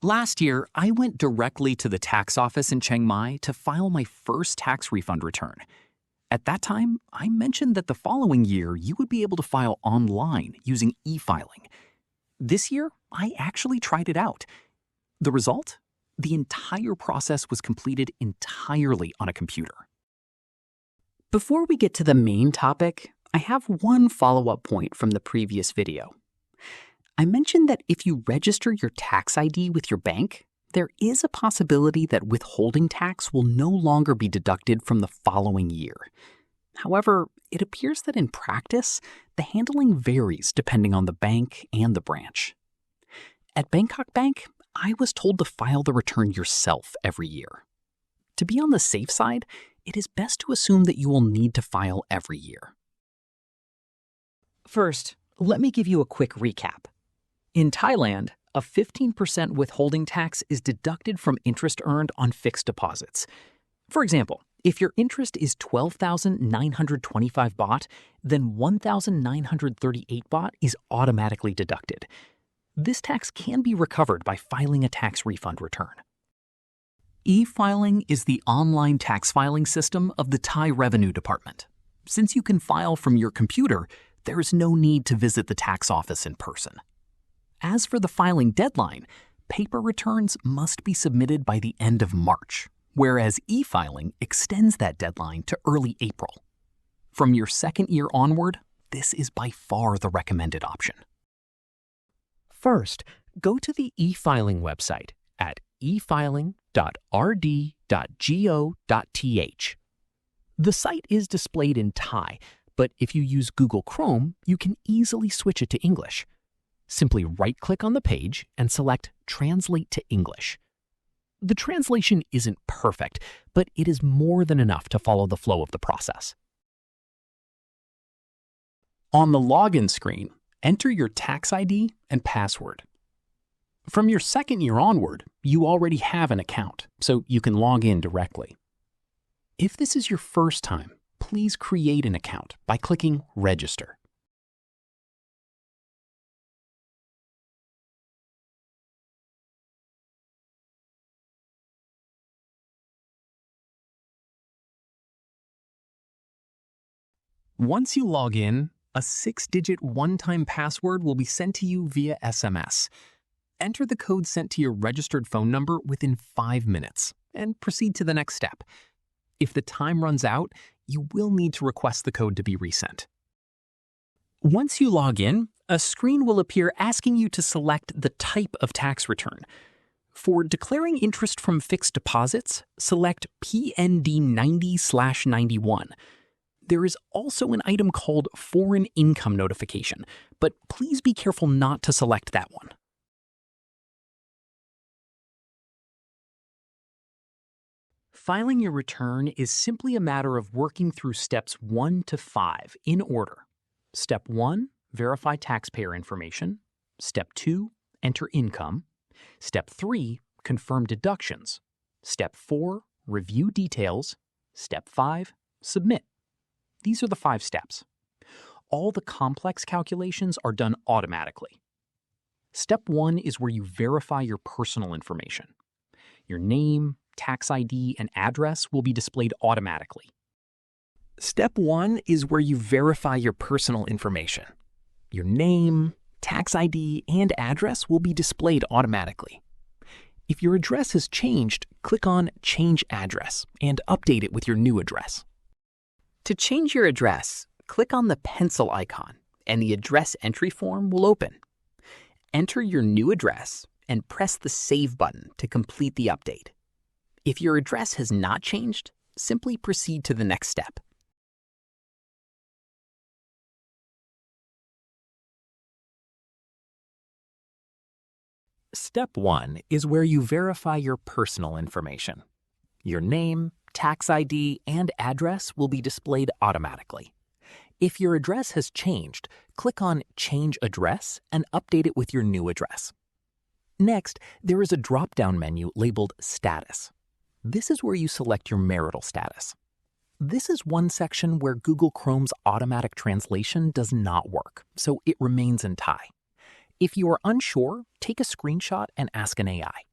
Last year, I went directly to the tax office in Chiang Mai to file my first tax refund return. At that time, I mentioned that the following year you would be able to file online using e-filing. This year, I actually tried it out. The result? The entire process was completed entirely on a computer. Before we get to the main topic, I have one follow-up point from the previous video. I mentioned that if you register your tax ID with your bank, there is a possibility that withholding tax will no longer be deducted from the following year. However, it appears that in practice, the handling varies depending on the bank and the branch. At Bangkok Bank, I was told to file the return yourself every year. To be on the safe side, it is best to assume that you will need to file every year. First, let me give you a quick recap. In Thailand, a 15% withholding tax is deducted from interest earned on fixed deposits. For example, if your interest is 12,925 baht, then 1,938 baht is automatically deducted. This tax can be recovered by filing a tax refund return. E-filing is the online tax filing system of the Thai Revenue Department. Since you can file from your computer, there is no need to visit the tax office in person. As for the filing deadline, paper returns must be submitted by the end of March, whereas e-filing extends that deadline to early April. From your second year onward, this is by far the recommended option. First, go to the e-filing website at efiling.rd.go.th. The site is displayed in Thai, but if you use Google Chrome, you can easily switch it to English. Simply right-click on the page and select Translate to English. The translation isn't perfect, but it is more than enough to follow the flow of the process. On the login screen, enter your tax ID and password. From your second year onward, you already have an account, so you can log in directly. If this is your first time, please create an account by clicking Register. Once you log in, a 6-digit one-time password will be sent to you via SMS. Enter the code sent to your registered phone number within 5 minutes and proceed to the next step. If the time runs out, you will need to request the code to be resent. Once you log in, a screen will appear asking you to select the type of tax return. For declaring interest from fixed deposits, select PND 90/91. There is also an item called Foreign Income Notification, but please be careful not to select that one. Filing your return is simply a matter of working through steps 1 to 5 in order. Step 1, verify taxpayer information. Step 2, enter income. Step 3, confirm deductions. Step 4, review details. Step 5, submit. These are the 5 steps. All the complex calculations are done automatically. Step 1 is where you verify your personal information. Your name, tax ID, and address will be displayed automatically. Step 1 is where you verify your personal information. Your name, tax ID, and address will be displayed automatically. If your address has changed, click on Change Address and update it with your new address. To change your address, click on the pencil icon and the address entry form will open. Enter your new address and press the Save button to complete the update. If your address has not changed, simply proceed to the next step. Step 1 is where you verify your personal information. Your name, tax ID, and address will be displayed automatically. If your address has changed, click on Change Address and update it with your new address. Next, there is a drop-down menu labeled Status. This is where you select your marital status. This is one section where Google Chrome's automatic translation does not work, so it remains in Thai. If you are unsure, take a screenshot and ask an AI.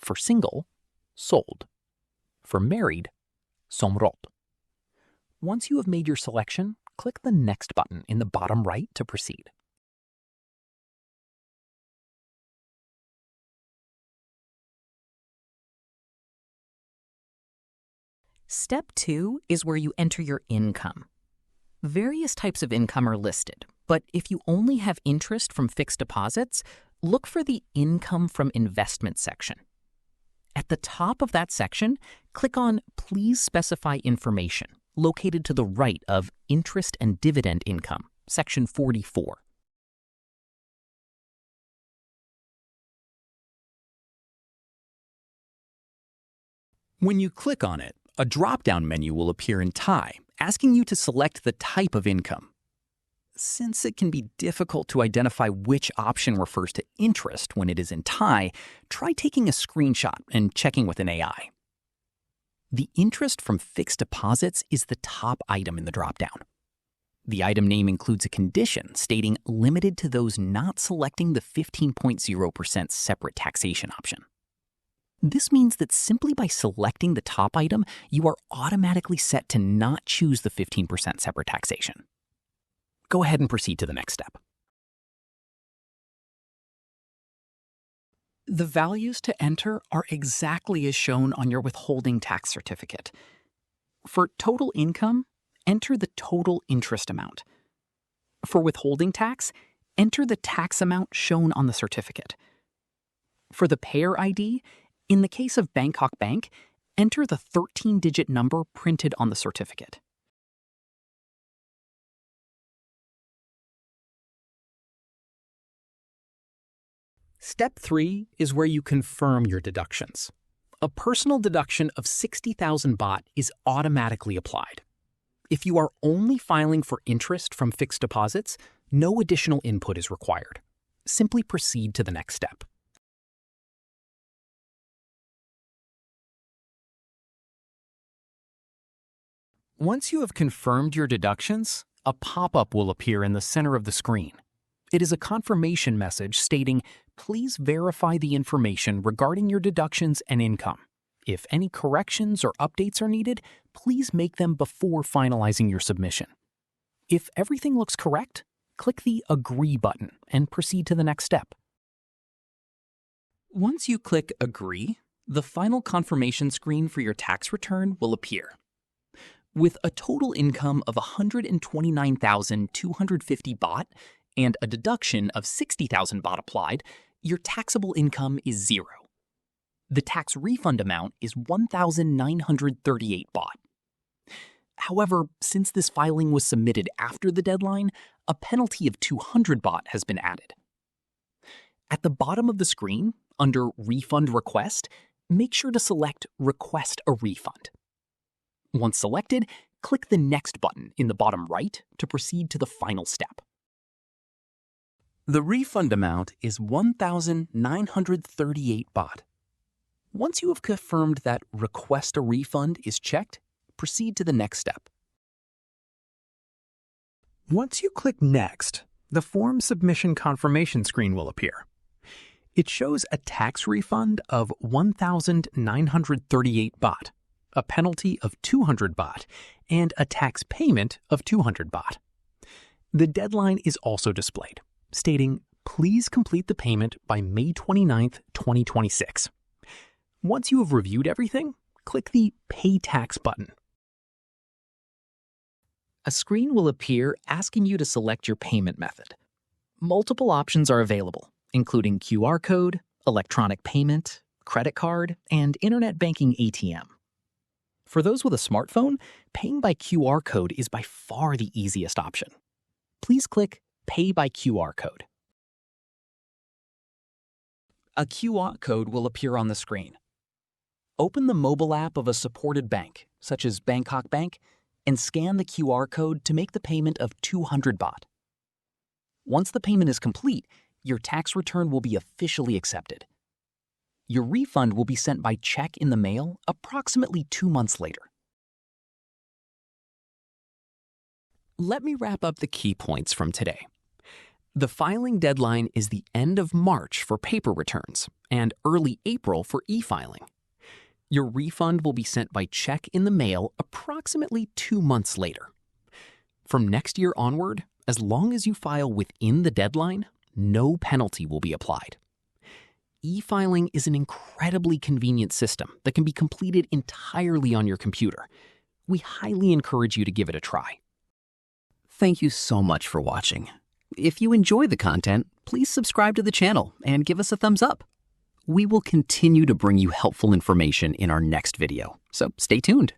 For single, sold. For married, somrot. Once you have made your selection, click the Next button in the bottom right to proceed. Step 2 is where you enter your income. Various types of income are listed, but if you only have interest from fixed deposits, look for the Income from Investment section. At the top of that section, click on Please Specify Information, located to the right of Interest and Dividend Income, section 44. When you click on it, a drop-down menu will appear in Thai, asking you to select the type of income. Since it can be difficult to identify which option refers to interest when it is in Thai, try taking a screenshot and checking with an AI. The interest from fixed deposits is the top item in the drop-down. The item name includes a condition stating limited to those not selecting the 15.0% separate taxation option. This means that simply by selecting the top item, you are automatically set to not choose the 15% separate taxation. Go ahead and proceed to the next step. The values to enter are exactly as shown on your withholding tax certificate. For total income, enter the total interest amount. For withholding tax, enter the tax amount shown on the certificate. For the payer ID, in the case of Bangkok Bank, enter the 13-digit number printed on the certificate. Step 3 is where you confirm your deductions. A personal deduction of 60,000 baht is automatically applied. If you are only filing for interest from fixed deposits, no additional input is required. Simply proceed to the next step. Once you have confirmed your deductions, a pop-up will appear in the center of the screen. It is a confirmation message stating, "Please verify the information regarding your deductions and income. If any corrections or updates are needed, please make them before finalizing your submission." If everything looks correct, click the Agree button and proceed to the next step. Once you click Agree, the final confirmation screen for your tax return will appear. With a total income of 129,250 baht and a deduction of 60,000 baht applied, your taxable income is 0. The tax refund amount is 1,938 baht. However, since this filing was submitted after the deadline, a penalty of 200 baht has been added. At the bottom of the screen, under Refund Request, make sure to select Request a Refund. Once selected, click the Next button in the bottom right to proceed to the final step. The refund amount is 1,938 baht. Once you have confirmed that Request a Refund is checked, proceed to the next step. Once you click Next, the form submission confirmation screen will appear. It shows a tax refund of 1,938 baht, a penalty of 200 baht, and a tax payment of 200 baht. The deadline is also displayed, stating, "Please complete the payment by May 29th, 2026. Once you have reviewed everything, click the Pay Tax button. A screen will appear asking you to select your payment method. Multiple options are available, including QR code, electronic payment, credit card, and internet banking ATM. For those with a smartphone, paying by QR code is by far the easiest option. Please click Pay by QR code. A QR code will appear on the screen. Open the mobile app of a supported bank, such as Bangkok Bank, and scan the QR code to make the payment of 200 baht. Once the payment is complete, your tax return will be officially accepted. Your refund will be sent by check in the mail approximately 2 months later. Let me wrap up the key points from today. The filing deadline is the end of March for paper returns and early April for e-filing. Your refund will be sent by check in the mail approximately 2 months later. From next year onward, as long as you file within the deadline, no penalty will be applied. E-filing is an incredibly convenient system that can be completed entirely on your computer. We highly encourage you to give it a try. Thank you so much for watching. If you enjoy the content, please subscribe to the channel and give us a thumbs up. We will continue to bring you helpful information in our next video, so stay tuned.